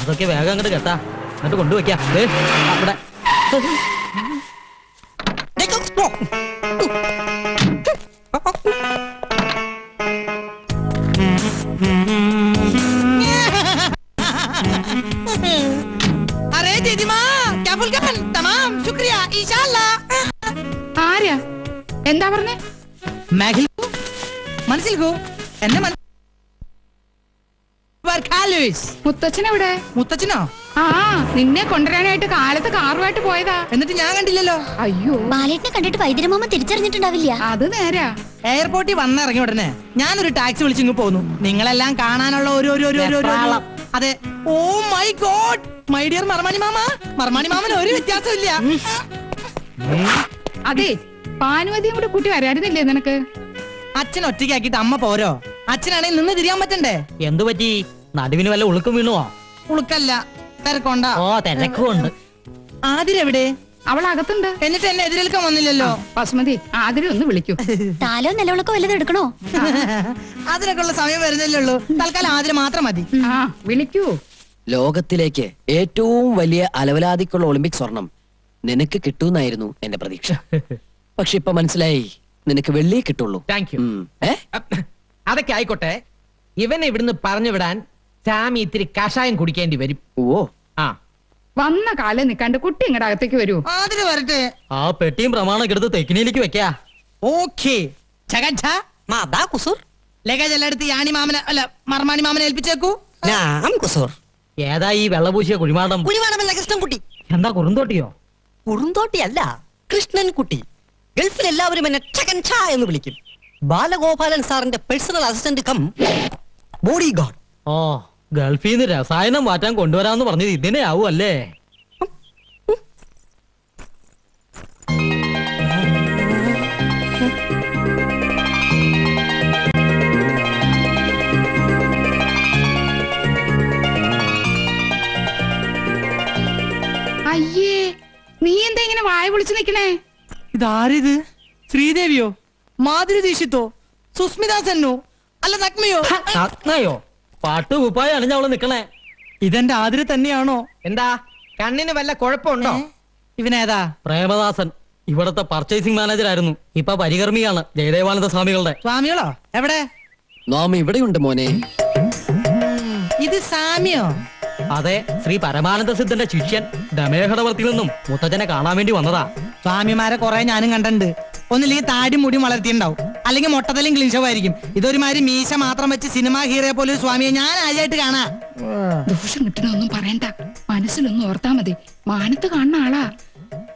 അതൊക്കെ വേഗം അങ്ങോട്ട് കേട്ടാ, എന്നിട്ട് കൊണ്ടുവയ്ക്കാം. അവിടെ अरे दीदी माँ क्या फुल का तमाम शुक्रिया इंशाल्लाह. ആരാ? എന്താ പറഞ്ഞേ? മനസ്സിൽക്കോ എന്നെ മുത്തച്ഛനെവിടെ? മുത്തച്ഛനോ? ആ, നിന്നെ കൊണ്ടുവരാനായിട്ട് കാലത്ത് കാറുമായിട്ട് പോയതാ. എന്നിട്ട് ഞാൻ കണ്ടില്ലല്ലോ. അയ്യോ, ബാലേട്ടിനെ കണ്ടിട്ട് വൈദ്യരമാമ തിരിച്ചറിഞ്ഞിട്ടുണ്ടാവില്ല. അത് നേരാ. എയർപോർട്ടിൽ വന്നിറങ്ങി ഉടനെ ഞാനൊരു ടാക്സി വിളിച്ചിങ്ങ് പോന്നു. നിങ്ങളെല്ലാം കാണാനുള്ള അതെ. Oh my god, my dear Marmani മാമ. മർമാണി മാമന് ഒരു വ്യത്യാസമില്ല. അതെ, ഭാനുമതിയും കൂടെ കൂട്ടി വരായിരുന്നില്ലേ നിനക്ക്? അച്ഛൻ ഒറ്റയ്ക്കാക്കിട്ട് അമ്മ പോരോ? അച്ഛനാണെങ്കിൽ നിന്ന് തിരിയാൻ പറ്റണ്ടേ? എന്തു പറ്റി? നടുവിന് വല്ല ഉളുക്കും വീണുവോ? ഉളുക്കല്ല, തിരക്കൊണ്ടാ. ഓ, തിരക്കുണ്ട്. ആതിരെവിടെ? അവൾ അകത്തുണ്ട്. എന്നിട്ട് എന്നെ എതിരേൽക്കാൻ വന്നില്ലല്ലോ. ബസുമതി, ആതിരെ ഒന്ന് വിളിക്കൂ. താലോ നിലവിളക്കോ വല്ലതും എടുക്കണോ? അതിനൊക്കെ ഉള്ള സമയം വരുന്നില്ലേ ഉള്ളൂ. തൽക്കാലം ആതിര മാത്രം മതി. ആ, വിളിക്കൂ. ലോകത്തിലേക്ക് ഏറ്റവും വലിയ അലവലാതിക്കുള്ള ഒളിമ്പിക് സ്വർണം നിനക്ക് കിട്ടൂന്നായിരുന്നു എന്റെ പ്രതീക്ഷ. പക്ഷെ ഇപ്പൊ മനസ്സിലായി, നിനക്ക് വെള്ളിയെ കിട്ടുള്ളൂ. Thank you. അതൊക്കെ ആയിക്കോട്ടെ, ഇവനെ ഇവിടുന്ന് പറഞ്ഞു വിടാൻ സാമി ഇത്തിരി കഷായം കുടിക്കേണ്ടി വരും. ഓ, ആ, വന്ന കാലം നിക്കാണ്ട് കുട്ടി ഇങ്ങടെ അകത്തേക്ക് വരൂ. ആതിര വരട്ടെ. ആ പെട്ടിയും പ്രമാണൊക്കെ എടുത്ത് തെക്കിനിയിലേക്ക് വെക്കാ. ഓക്കേ. ലഗേജ് എല്ലാം എടുത്ത് യാണി മാമനെ അല്ല മർമാണി മാമനെ ഏൽപ്പിച്ചേക്കൂ. ഏതാ ഈ വെള്ളപൂശിയ കുഴിമാടം? കുഴിമാടമല്ല, കൃഷ്ണൻകുട്ടി. എന്താ കുറുന്തോട്ടിയോ? കുറുന്തോട്ടിയല്ല, കൃഷ്ണൻകുട്ടി. ഗൾഫിൽ എല്ലാവരും എന്നെ ചകൻ ഛാ എന്ന് വിളിക്കും. ബാലഗോപാലൻ സാറിന്റെ personal assistant cum body guard. ഓ, ഗൾഫിൽ നിന്ന് രസായനം മാറ്റാൻ കൊണ്ടുവരാന്ന് പറഞ്ഞത് ഇതിനെ ആവും അല്ലേ? അയ്യേ, നീ എന്താ ഇങ്ങനെ വായ പൊളിച്ചു നിക്കണേ? ഇതാരിത്? ശ്രീദേവിയോ, മാധുരി ദീക്ഷിത്തോ, സുസ്മിത സെന്നോ, അല്ല നഗ്മയോ? നഗ്നയോ? പാട്ട് കുപ്പായ അണിഞ്ഞ അവള് നിക്കണേ. ഇതെന്റെ ആതിര തന്നെയാണോ? എന്താ കണ്ണിന് വല്ല കുഴപ്പമുണ്ടോ? ഇവനേതാ? പ്രേമദാസൻ, ഇവിടത്തെ പർച്ചേസിംഗ് മാനേജർ ആയിരുന്നു. ഇപ്പൊ പരികർമ്മിയാണ് ജയദേവാനന്ദ സ്വാമികളുടെ. സ്വാമികളോ? എവിടെ? നാം ഇവിടെയുണ്ട് മോനെ. ഇത് സാമിയോ? അതെ, ശ്രീ പരമാനന്ദ സിദ്ധന്റെ ശിഷ്യൻ ദമേഹടവർത്തിൽ നിന്നും മുത്തച്ഛനെ കാണാൻ വേണ്ടി വന്നതാ. സ്വാമിമാരെ കുറെ ഞാനും കണ്ടിട്ടുണ്ട്. ഒന്നില്ലെങ്കിൽ താടി മുടി വളർത്തിയിട്ടുണ്ടാവും, അല്ലെങ്കിൽ മൊട്ടത്തലും ക്ലീൻഷവായിരിക്കും. ഇതൊരുമാതിരി മീശ മാത്രം വെച്ച് സിനിമാ ഹീറോയെ പോലെ ഒരു സ്വാമിയെ ഞാൻ ആദ്യമായിട്ട് കാണാ. ദോഷം കിട്ടണൊന്നും പറയണ്ട, മനസ്സിലൊന്നും ഓർത്താ മതി. മാനത്ത് കാണുന്ന ആളാ.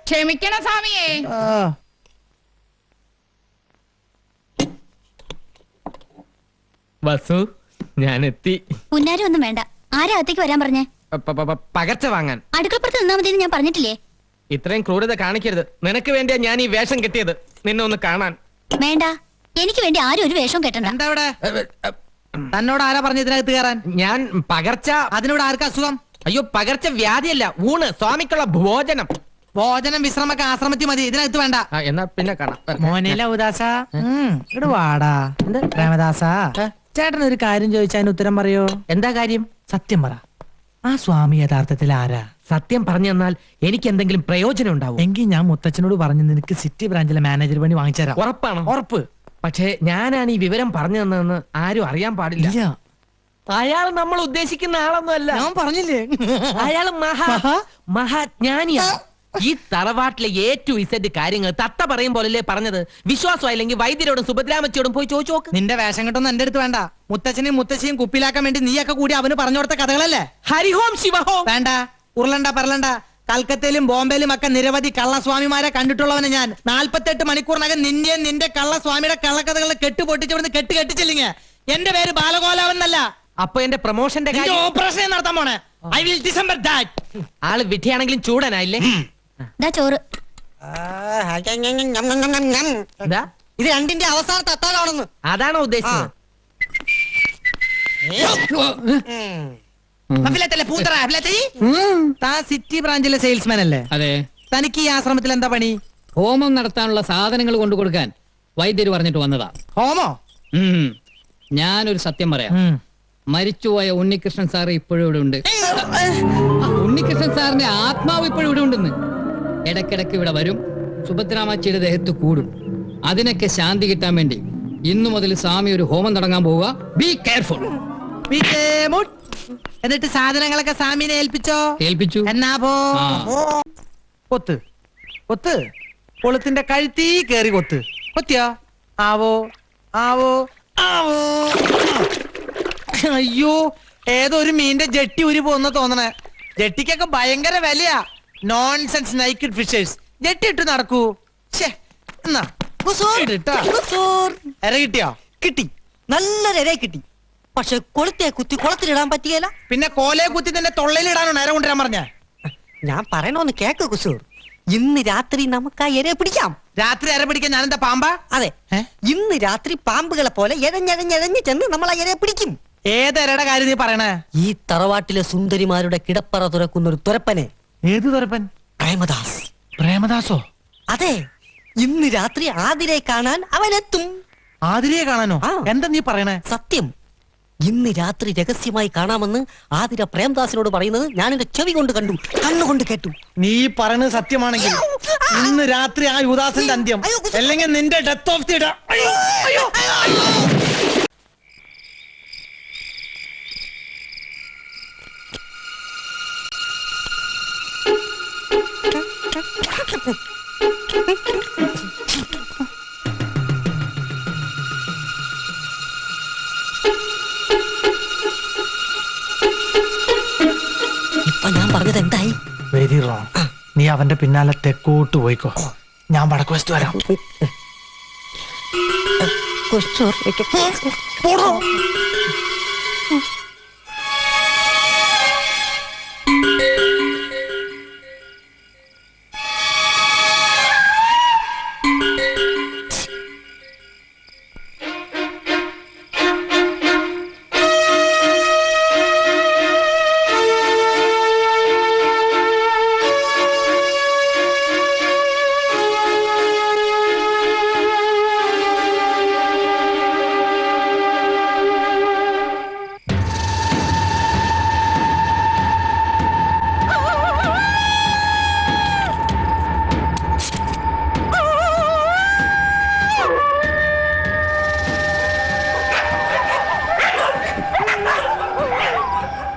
ക്ഷമിക്കണ സ്വാമിയേ. വസു, ഞാൻ എത്തി. പുന്നാരും ഒന്നും വേണ്ട. ആരാ അകത്തേക്ക് വരാൻ പറഞ്ഞേ? പകർച്ച വാങ്ങാൻ. അടുക്കളപ്പുറത്ത് നിന്നാ മതി ഞാൻ പറഞ്ഞിട്ടില്ലേ? ഇത്രയും ക്രൂരത കാണിക്കരുത്. നിനക്ക് വേണ്ടിയാ ഞാൻ ഈ വേഷം കെട്ടിയത്, നിന്നെ ഒന്ന് കാണാൻ. വേണ്ട, എനിക്ക് വേണ്ടി ആരും ഒരു വേഷം കെട്ടണ്ട. എന്താ ഇവിടെ? തന്നോട് ആരാ പറഞ്ഞു ഇതിനകത്ത് കയറാൻ? ഞാൻ പകർച്ച. അതിനോട് ആർക്കാ അസുഖം? അയ്യോ, പകർച്ച വ്യാധിയല്ല, ഊണ്, സ്വാമിക്കുള്ള ഭോജനം. ഭോജനം വിശ്രമൊക്കെ ആശ്രമത്തിൽ മതി, ഇതിനകത്ത് വേണ്ട. എന്നാ പിന്നെ കാണാം. മോനില ഉദാസ, ഇവിടെ വാടാ. രാമദാസ, ചേട്ടൻ ഒരു കാര്യം ചോദിച്ചാൽ ഉത്തരം പറയോ? എന്താ കാര്യം? സത്യം പറ, ആ സ്വാമി യഥാർത്ഥത്തിൽ ആരാ? സത്യം പറഞ്ഞു തന്നാൽ എനിക്ക് എന്തെങ്കിലും പ്രയോജനം ഉണ്ടാവും. എങ്കിൽ ഞാൻ മുത്തച്ഛനോട് പറഞ്ഞു നിനക്ക് സിറ്റി ബ്രാഞ്ചിലെ മാനേജർ പണി വാങ്ങിച്ചരാം. ഉറപ്പാണോ? ഉറപ്പ്. പക്ഷേ ഞാനാണ് ഈ വിവരം പറഞ്ഞു തന്നതെന്ന് ആരും അറിയാൻ പാടില്ല. ഇല്ല, അയാൾ നമ്മൾ ഉദ്ദേശിക്കുന്ന ആളൊന്നും അല്ല. ഞാൻ പറഞ്ഞില്ലേ, അയാൾ മഹാജ്ഞാനിയാ. ഈ തറവാട്ടിലെ A to Z കാര്യങ്ങൾ തത്ത പറയും പോലല്ലേ പറഞ്ഞത്. വിശ്വാസമായില്ലെങ്കിൽ വൈദ്യരോടും സുഭദ്രാമച്ചിയോടും പോയി ചോദിച്ചു നോക്ക്. നിന്റെ വേഷം കെട്ടൊന്നും എന്റെ അടുത്ത് വേണ്ട. മുത്തച്ഛനെയും മുത്തശ്ശിയും കുപ്പിലാക്കാൻ വേണ്ടി നീയൊക്കെ കൂടി അവന് പറഞ്ഞു കൊടുത്ത കഥകളല്ലേ? ഹരിഹോം ശിവഹോം. വേണ്ട, ഉരുളണ്ട പറലണ്ട. കൽക്കത്തയിലും ബോംബെയിലും ഒക്കെ നിരവധി കള്ളസ്വാമിമാരെ കണ്ടിട്ടുള്ളവന് ഞാൻ. 48 മണിക്കൂറിനകം നിന്നെയും നിന്റെ കള്ളസ്വാമിയുടെ കള്ളക്കഥകൾ കെട്ടുപൊട്ടിച്ചിവിടുന്ന് കെട്ടിച്ചില്ലെങ്കിൽ എന്റെ പേര് ബാലഗോലാവെന്നല്ല. അപ്പൊ എന്റെ പ്രൊമോഷന്റെ ഓപ്പറേഷൻ നടത്താൻ പോണേ. I will December that. ആള് വിധിയാണെങ്കിലും ചൂടനായില്ലേ? ചോറ്. എന്താ ഇത് രണ്ടിന്റെ അവസാനത്തെ അത്താഴമാണെന്ന്. അതാണോ ഉദ്ദേശിച്ചത്? താൻ സിറ്റി ബ്രാഞ്ചിലെ സെയിൽസ്മാൻ അല്ലേ? അതെ. തനിക്ക് ഈ ആശ്രമത്തിൽ എന്താ പണി? ഹോമം നടത്താനുള്ള സാധനങ്ങൾ കൊണ്ടു കൊടുക്കാൻ വൈദ്യര് പറഞ്ഞിട്ട് വന്നതാ. ഹോമോ? ഞാനൊരു സത്യം പറയാം. മരിച്ചുപോയ ഉണ്ണികൃഷ്ണൻ സാറ് ഇപ്പോഴും ഇവിടെ ഉണ്ട്. ഉണ്ണികൃഷ്ണൻ സാറിന്റെ ആത്മാവ് ഇപ്പോഴും ഇവിടെ ഉണ്ടെന്ന്. ഇടയ്ക്കിടയ്ക്ക് ഇവിടെ വരും, സുഭദ്രാമച്ചിയുടെ ദേഹത്ത് കൂടും. അതിനൊക്കെ ശാന്തി കിട്ടാൻ വേണ്ടി ഇന്നു മുതൽ സ്വാമി ഒരു ഹോമം തുടങ്ങാൻ പോവുക. Be careful. എന്നിട്ട് സാധനങ്ങളൊക്കെ സ്വാമിനെ ഏൽപ്പിച്ചോ? ഏൽപ്പിച്ചു. എന്നാ പോ. ആ. കൊത്ത് കൊത്ത് കൊളുത്തിന്റെ കഴുത്തീ കേറി കൊത്ത്. കൊത്തിയോ? ആവോ ആവോ ആവോ. അയ്യോ, ഏതോ ഒരു മീന്റെ ജെട്ടി ഉരി പോന്ന തോന്നണേ. ജെട്ടിക്കൊക്കെ ഭയങ്കര വിലയാ. Nonsense naked fishers. ജെട്ടി ഇട്ട് നടക്കൂ. എന്നാ എര കിട്ടിയോ? കിട്ടി, നല്ലൊരു ഇര കിട്ടി. പക്ഷെ കൊളുത്തെ കുത്തി കുളത്തിലിടാൻ പറ്റിയല്ല. പിന്നെ കോലയെ കുത്തി തന്നെ തൊള്ളയിലിടാനോ നേരെ കൊണ്ടുവരാൻ പറഞ്ഞ? ഞാൻ പറയണോന്ന് കേക്ക് കുസൂർ. ഇന്ന് രാത്രി നമുക്ക് ആ ഇരയെ പിടിക്കാം. രാത്രി ഇര പിടിക്കാൻ ഞാനെന്താ പാമ്പാ? അതെ, ഇന്ന് രാത്രി പാമ്പുകളെ പോലെ എഴഞ്ഞഴഞ്ഞഴഞ്ഞ് ചെന്ന് നമ്മൾ ആ ഇരയെ പിടിക്കും. ഏതരയുടെ കാര്യം നീ പറയണേ? ഈ തറവാട്ടിലെ സുന്ദരിമാരുടെ കിടപ്പറ തുറക്കുന്ന ഒരു തുരപ്പനെ. ഏത് തുരപ്പൻ? പ്രേമദാസ്. പ്രേമദാസോ? അതെ, ഇന്ന് രാത്രി ആതിരയെ കാണാൻ അവനെത്തും. ആതിരയെ കാണാനോ? ആ. എന്താ നീ പറയണേ? സത്യം. ഇന്ന് രാത്രി രഹസ്യമായി കാണാമെന്ന് ആതിര പ്രേംദാസിനോട് പറയുന്നത് ഞാൻ എന്റെ ചെവി കൊണ്ട് കണ്ടു, കണ്ണുകൊണ്ട് കേട്ടു. നീ പറയണത് സത്യമാണെങ്കിൽ ഇന്ന് രാത്രി ആ യുദാസിന്റെ അന്ത്യം, അല്ലെങ്കിൽ നിന്റെ ഡെത്ത് ഓഫ് ദി ഡേ. ഇപ്പൊ ഞാൻ പറഞ്ഞത് എന്തായി? Very wrong. നീ അവന്റെ പിന്നാലെ തെക്കോട്ട് പോയിക്കോ, ഞാൻ വടക്ക് വശത്ത് വരാം. പോടോ.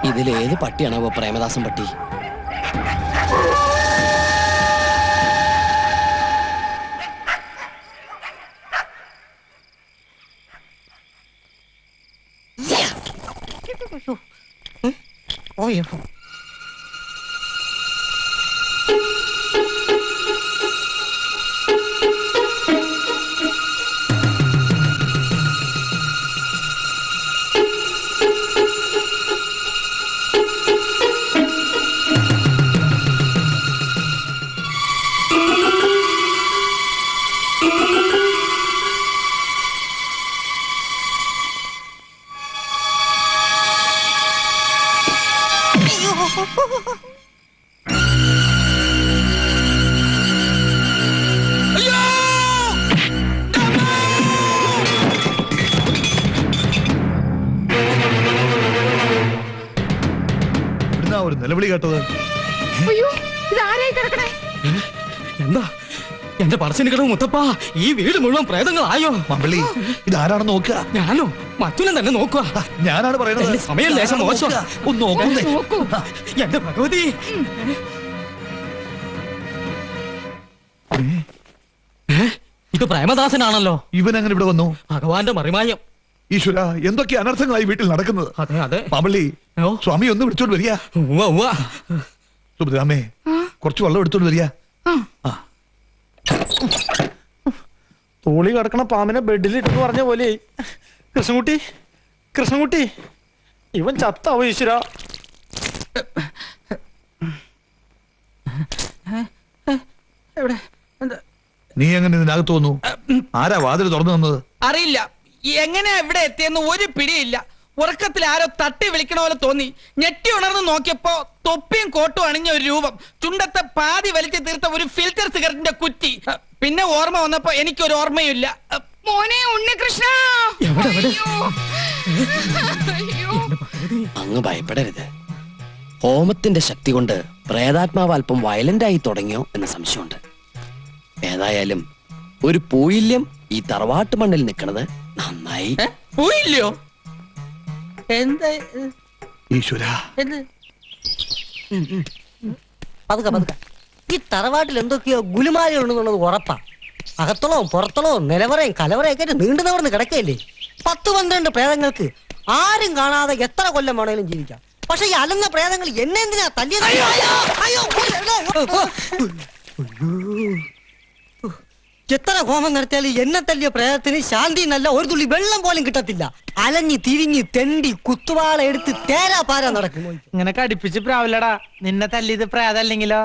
ഇതിലേത് പട്ടിയാണോ പ്രേമദാസൻ പട്ടി? ഒരു നിലവിളി കേട്ടത്. എന്താ എന്റെ പറശ്ശിനി കിടവ് മുത്തപ്പാ, ഈ വീട് മുഴുവൻ പ്രേതങ്ങളായോ? മമ്പള്ളി, ഇതാരാണെന്ന് നോക്കുക. ഞാനോ? മറ്റുനം തന്നെ നോക്കുക. ഞാനാണ് പറയുന്നത്. സമയം ലേശം മോശം. ഒന്ന് നോക്കുന്നേ. എന്റെ ഭഗവതി, ഇത് പ്രേമദാസനാണല്ലോ. ഇവൻ അങ്ങനെ ഇവിടെ വന്നു? ഭഗവാന്റെ മറിമായം. ഈശ്വര, എന്തൊക്കെ അനർത്ഥങ്ങളായി വീട്ടിൽ നടക്കുന്നത്. അതെ അതെ. മമ്പള്ളി, സ്വാമി ഒന്ന് വിളിച്ചോണ്ട് വരിക. സുഭദ്രാമേ, കുറച്ച് വെള്ളം എടുത്തോണ്ട് വരിക. തോളി കിടക്കണ പാമ്പിനെ ബെഡിൽ ഇട്ടെന്ന് പറഞ്ഞ പോലെ. കൃഷ്ണൻകുട്ടി, കൃഷ്ണൻകുട്ടി, ഇവൻ ചത്താവോ ഈശ്വര? നീ എങ്ങനെ ഇതിനകത്ത് വന്നു? ആരാ വാതിൽ തുറന്നു തന്നത്? അറിയില്ല. എങ്ങനെയാ ഇവിടെ എത്തിയെന്ന് ഒരു പിടിയില്ല. ഉറക്കത്തിൽ ആരോ തട്ടി വിളിക്കണ പോലെ തോന്നി. ഞെട്ടി ഉണർന്ന് നോക്കിയപ്പോ തൊപ്പിയും കോട്ടും അണിഞ്ഞ ഒരു രൂപം, ചുണ്ടത്തെ പാതി വലിച്ചു തീർത്ത ഒരു ഫിൽറ്റർ സിഗരറ്റിന്റെ കുറ്റി. പിന്നെ ഓർമ്മ വന്നപ്പോ എനിക്കൊരു ഓർമ്മയില്ല. മോനെ ഉണ്ണികൃഷ്ണ, എവിടെ? അയ്യോ. അങ്ങ് ഭയപ്പെടരുത്. ഹോമത്തിന്റെ ശക്തി കൊണ്ട് പ്രേതാത്മാവ് അല്പം വയലന്റ് ആയി തുടങ്ങിയോ എന്ന സംശയമുണ്ട്. ഏതായാലും ഒരു പൂയില്യം ഈ തറവാട്ട് മണ്ണിൽ നിൽക്കുന്നത് നന്നായി. പോയില്ലയോ? എന്താ ഈശ്വര, എന്ത്? പതുക്കെ പതുക്കെ. ഈ തറവാട്ടിൽ എന്തൊക്കെയോ ഗുലുമാലുണ്ടെന്നുള്ളത് ഉറപ്പാ. അകത്തളവും പുറത്തളവും നിലവറയും കലവറയൊക്കെ ആയിട്ട് നീണ്ടു നിവർന്ന് കിടക്കയില്ലേ. 10-12 പ്രേതങ്ങൾക്ക് ആരും കാണാതെ എത്ര കൊല്ലം വേണേലും ജീവിക്കാം. പക്ഷെ ഈ അലങ്ങ പ്രേതങ്ങൾ എന്നെ എന്തിനാ തല്ലിയത്? എത്ര ഹോമം നടത്തിയാലും എന്നെ തല്ലിയ പ്രേതത്തിന് ശാന്തി നല്ല ഒരു തുള്ളി വെള്ളം പോലും കിട്ടത്തില്ല. അലഞ്ഞി തിരിഞ്ഞ് തെണ്ടി കുത്തുവാള എടുത്ത് തേരാ പാരാ നടക്കും. ഇങ്ങനെ കടിപ്പിച്ച് പ്രാവില്ലടാ. നിന്നെ തല്ലിയത് പ്രേതല്ലെങ്കിലോ?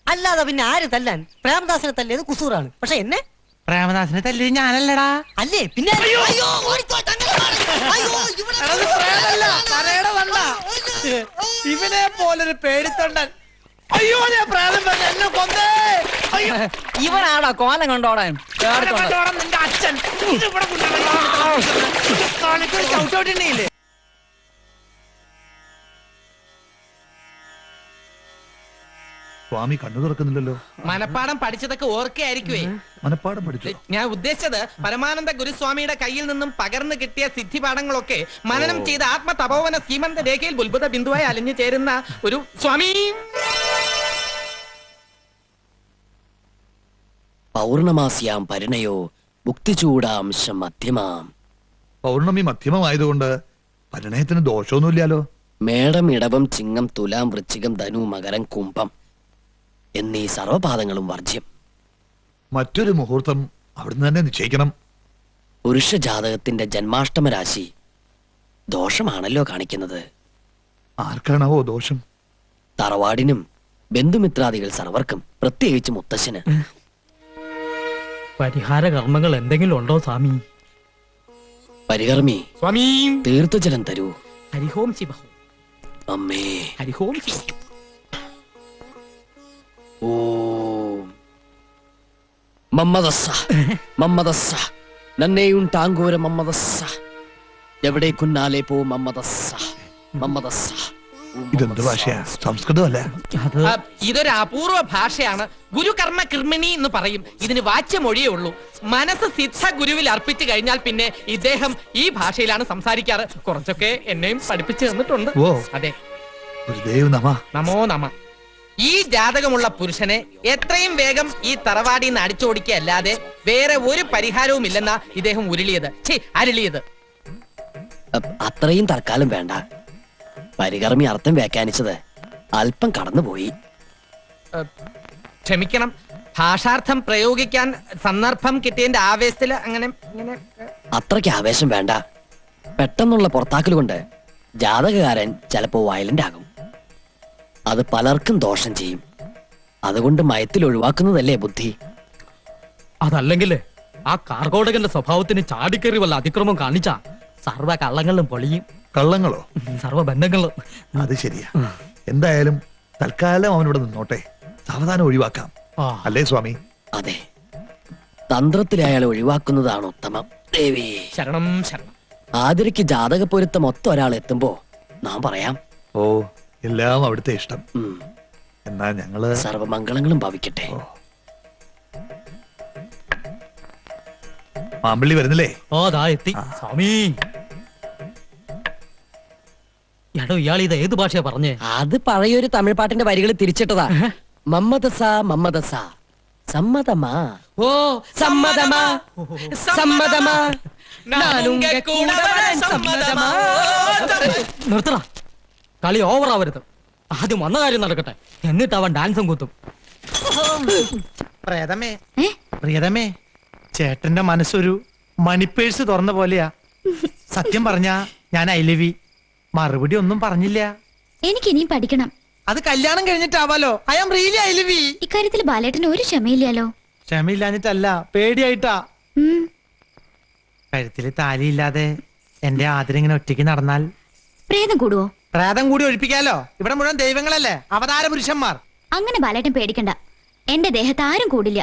അല്ലാതെ പിന്നെ ആര് തല്ലാൻ? പ്രേമദാസനെ തല്ലിയത് കുസൂറാണ്. പക്ഷെ എന്നെ പ്രേമദാസിനെ തല്ലിയത് ഞാനല്ലടാ. അല്ലേ പിന്നെ ഇവനെ പോലൊരു പേടിത്തൊണ്ടൻ. അയ്യോ, ഞാൻ പ്രേതം പറഞ്ഞു എന്നെ കൊന്നേ. ഇവനാടാ കോലം കണ്ടോടാൻ. നിന്റെ അച്ഛൻ ചവിട്ടോട്ടില്ലേ? സ്വാമി കണ്ണു തുറക്കുന്നില്ലല്ലോ. മനപ്പാടം പഠിച്ചതൊക്കെ ഓർക്കയായിരിക്കുവേ. മനപ്പാടം പഠിച്ചു. ഞാൻ ഉദ്ദേശിച്ചത് പരമാനന്ദ ഗുരുസ്വാമിയുടെ കയ്യിൽ നിന്നും പകർന്നു കിട്ടിയ സിദ്ധിപാഠങ്ങളൊക്കെ മനനം ചെയ്ത ആത്മതപോവന സീമന്ത രേഖയിൽ ബുൽബുധ ബിന്ദുവായി അലിഞ്ഞു ചേരുന്ന ഒരു സ്വാമി. പൗർണമാസ്യാം പരിണയോ മുക്തിചൂടാംശം മധ്യമാം. പൗർണമി മധ്യമമായതുകൊണ്ട് പരിണയത്തിന് ദോഷമൊന്നുമില്ലല്ലോ. മേടം, ഇടവം, ചിങ്ങം, തുലാം, വൃശ്ചികം, ധനു, മകരം, കുംഭം എന്നീ സർവപാദങ്ങളും വർജ്യം. മറ്റൊരു മുഹൂർത്തം അവിടുന്ന് തന്നെ നിശ്ചയിക്കണം. പുരുഷ ജാതകത്തിന്റെ ജന്മാഷ്ടമ രാശി ദോഷമാണല്ലോ കാണിക്കുന്നത്. ആർക്കാണാവോ ദോഷം? തറവാടിനും ബന്ധുമിത്രാദികൾ സർവർക്കും, പ്രത്യേകിച്ച് മുത്തശ്ശന്. പരിഹാര കർമ്മങ്ങൾ എന്തെങ്കിലും ഉണ്ടോ സ്വാമി? പരികർമ്മി, സ്വാമി തീർത്ഥജലം തരൂ. ഹരിഹോം ശിവഹോം. അമ്മേ. ഹരിഹോം ശിവ. ഓം മമ്മദസ്സ മമ്മദസ്സ നന്നേയുണ്ടാങ്കോര മമ്മദസ്സ എവിടേക്കുന്നാലേ പോ മമ്മദസ്സ മമ്മദസ്സ. ഇതെന്ത് ഭാഷയാ? സംസ്കൃതമല്ല. ഇതൊരു അപൂർവ ഭാഷയാണ്. ഗുരുകർമ്മ കൃമിണി എന്ന് പറയും. ഇതിന് വാച്യമൊഴിയേ ഉള്ളൂ. മനസ്സ് സിദ്ധ ഗുരുവിൽ അർപ്പിച്ചു കഴിഞ്ഞാൽ പിന്നെ ഇദ്ദേഹം ഈ ഭാഷയിലാണ് സംസാരിക്കാറ്. കുറച്ചൊക്കെ എന്നെയും പഠിപ്പിച്ചു തന്നിട്ടുണ്ട്. ഓ. അതെ. ഗുരുദേവ് നമ. നമോ നമ. ഈ ജാതകമുള്ള പുരുഷനെ എത്രയും വേഗം ഈ തറവാടിൽ നിന്ന് അടിച്ചോടിക്കുക അല്ലാതെ വേറെ ഒരു പരിഹാരവും ഇല്ലെന്നാ ഇദ്ദേഹം ഉരുളിയത്, അരുളിയത്. അത്രയും തൽക്കാലം വേണ്ട. പരികർമ്മി അർത്ഥം വ്യാഖ്യാനിച്ചത് അല്പം കടന്നുപോയി. ക്ഷമിക്കണം. ഭാഷാർത്ഥം പ്രയോഗിക്കാൻ സന്ദർഭം കിട്ടിയതിന്റെ ആവേശത്തില് അങ്ങനെ ഇങ്ങനെ. അത്രയ്ക്ക് ആവേശം വേണ്ട. പെട്ടെന്നുള്ള പുറത്താക്കൽ കൊണ്ട് ജാതകകാരൻ ചിലപ്പോ വയലന്റ് ആകും. അത് പലർക്കും ദോഷം ചെയ്യും. അതുകൊണ്ട് മയത്തിൽ ഒഴിവാക്കുന്നതല്ലേ ബുദ്ധി. അതല്ലെങ്കിലേ ആ കാർഗോടകന്റെ സ്വഭാവത്തിന് ചാടിക്കേറി വല്ല അതിക്രമം കാണിച്ച സർവ്വ കള്ളങ്ങളും പൊളിയും. കള്ളങ്ങളോ? സർവ്വ ബന്ധങ്ങളും. അത് ശരിയാ. എന്തായാലും തൽക്കാലം അവനിവിടെ നിന്നോട്ടെ. സാവധാനം ഒഴിവാക്കാം. അല്ലേ സ്വാമി? അതെ, തന്ത്രത്തിൽ അയാളെ ഒഴിവാക്കുന്നതാണ് ഉത്തമം. ദേവി ശരണം ശരണം. ആതിരയ്ക്ക് ജാതക പൊരുത്തം ഒത്ത ഒരാൾ എത്തുമ്പോ നാം പറയാം. ഓ, എല്ലാം അവിടുത്തെ ഇഷ്ടം. എന്നാ ഞങ്ങള് സർവമംഗളങ്ങളും ഭാവിക്കട്ടെ. മാമ്പള്ളി വരുന്നില്ലേ? ഓ ദാ എത്തി സ്വാമി. എടോ, ഇയാൾ ഇത് ഏത് ഭാഷയാ പറഞ്ഞേ? അത് പഴയൊരു തമിഴ് പാട്ടിന്റെ വരികൾ തിരിച്ചിട്ടതാ. മമ്മദസ മമ്മദസ സമ്മതമാ. ഓ സമ്മതമാ സമ്മതമാ നിർത്തറ. കളി ഓവർ ആവരുത്. ആദ്യം വന്ന കാര്യം നടക്കട്ടെ, എന്നിട്ട് അവൻ ഡാൻസും കൂത്തും. പ്രേതമേ, പ്രിയതമേ, ചേട്ടന്റെ മനസ്സൊരു മണിപ്പേഴ്സ് തുറന്ന പോലെയാ. സത്യം പറഞ്ഞാ ഞാൻ ഐലവി മറുപടി ഒന്നും പറഞ്ഞില്ല. എനിക്ക് ഇനിയും പഠിക്കണം. അത് കല്യാണം കഴിഞ്ഞിട്ടാവാലോ. I am really ഐലവി. ഇക്കാര്യത്തിൽ ബാലേട്ടന് ഒരു ക്ഷമയില്ലല്ലോ. ക്ഷമയില്ലാഞ്ഞിട്ടല്ല, പേടിയായിട്ടാ. കഴുത്തില് താലിയില്ലാതെ എന്റെ ആദരിങ്ങനെ ഒറ്റയ്ക്ക് നടന്നാൽ പ്രേതം കൂടുവോ? പ്രേതം കൂടി ഒഴിപ്പിക്കാലോ. ഇവിടെ മുഴുവൻ ദൈവങ്ങളല്ലേ, അവതാര പുരുഷന്മാർ. അങ്ങനെ ബാലേട്ടൻ പേടിക്കണ്ട. എന്റെ ദേഹത്ത് ആരും കൂടില്ല.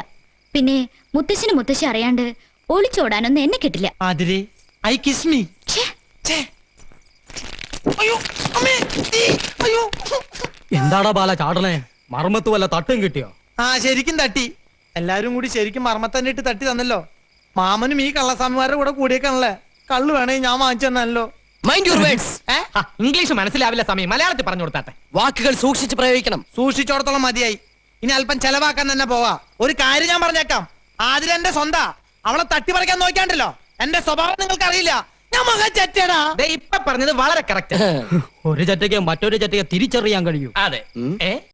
പിന്നെ മുത്തശ്ശന് മുത്തശ്ശി അറിയാണ്ട് ഒളിച്ചോടാനൊന്നും എന്നെ കിട്ടില്ല. ആതിരെ, ഐ കിസ് മീ. അയ്യോ അമ്മേ ഈ, അയ്യോ എന്താടാ ബാല ചാടണേ മർമ്മത്ത് വല്ല തട്ടും കിട്ടിയോ? ആ ശരിക്കും തട്ടി. എല്ലാരും കൂടി ശരിക്കും മർമ്മത്തന്നെ ഇട്ട് തട്ടി തന്നല്ലോ. മാമനും ഈ കള്ളസ്വാമിമാരുടെ കൂടെ കൂടിയേക്കാണല്ലേ. കള്ളു വേണേ ഞാൻ വാങ്ങിച്ചു തന്നല്ലോ. Mind your words. ഇംഗ്ലീഷ് മനസ്സിലാവില്ല സമയം, മലയാളത്തിൽ പറഞ്ഞു കൊടുത്താട്ടെ. വാക്കുകൾ സൂക്ഷിച്ച് പ്രയോഗിക്കണം. സൂക്ഷിച്ചോടത്തോളം മതിയായി. ഇനി അല്പം ചെലവാക്കാൻ തന്നെ പോവാ. ഒരു കാര്യം ഞാൻ പറഞ്ഞേക്കാം, ആദ്യം എന്റെ സ്വന്താ. അവളെ തട്ടിപ്പറിക്കാൻ നോക്കിയാണ്ടല്ലോ, എന്റെ സ്വഭാവം നിങ്ങൾക്ക് അറിയില്ല. ഞാൻ മകൻ ചെറ്റേടാ. ഇപ്പൊ പറഞ്ഞത് വളരെ കറക്റ്റ്. ഒരു ചറ്റയ്ക്ക് മറ്റൊരു ചറ്റയ്ക്ക് തിരിച്ചറിയാൻ കഴിയൂ. അതെ.